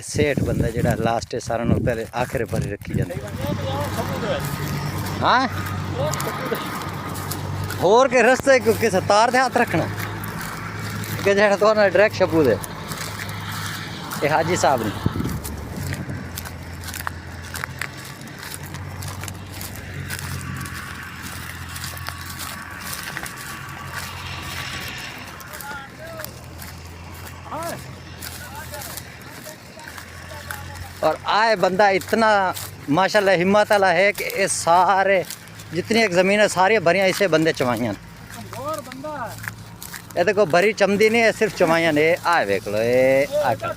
सेठ बंदा जड़ा लास्ट सारा पहले आखिर पर रखी जाता हाँ होर के रस्ते किस तार दे हाथ रखना कि जेड़ा तो डायरेक्ट छपू दे ये हाजी साहब ने और आए बंदा इतना माशाल्लाह हिम्मत वाला है कि ये सारे जितनी एक ज़मीन है सारी भरियाँ इसे बंदे चवाइयां ये देखो भरी चमदी नहीं है सिर्फ चवाइयां ने आए देख लो ये आटा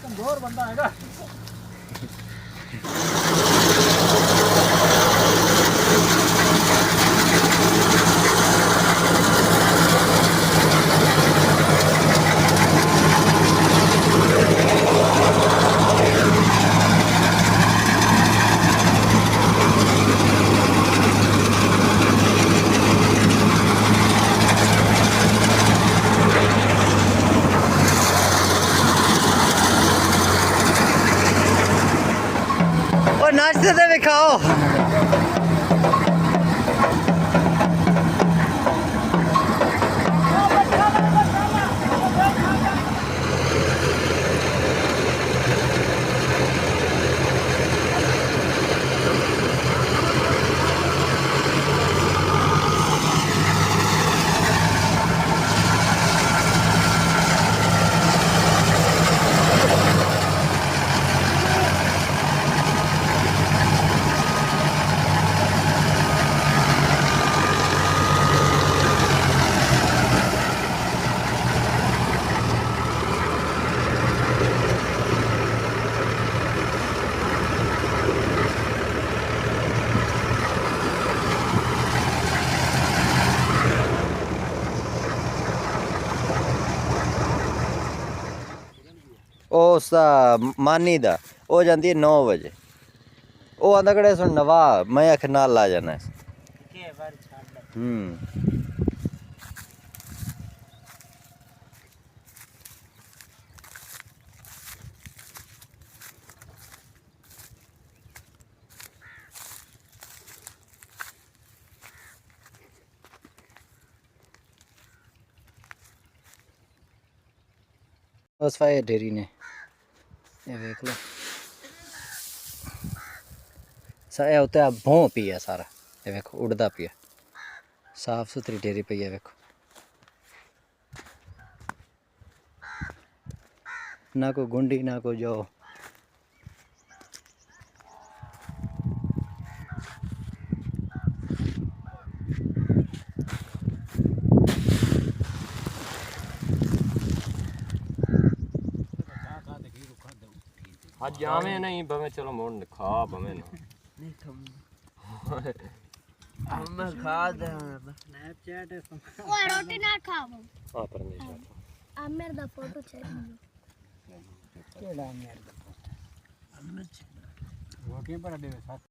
नाश्ते से भी खाओ उसका मानी दा वो जाती है 9 बजे वो आंदा कड़े सुन नवा मैं आख नाल ला जाना उस फायर ढेरी ने ये देख लो साया होता है भों पिया सारा ये देखो उड़दा पिया साफ सुथरी ढेरी पई है देखो ना कोई गुंडी ना कोई जो आज जावे नहीं बमे चलो मोड़ खा बमे ना नहीं तुम हम खा दे स्नैपचैट ओए रोटी ना खाओ हां पर नहीं खाता आ मेरे दा फोटो चाहिए केड़ा मेरे दा फोटो रोटी पर दे साथ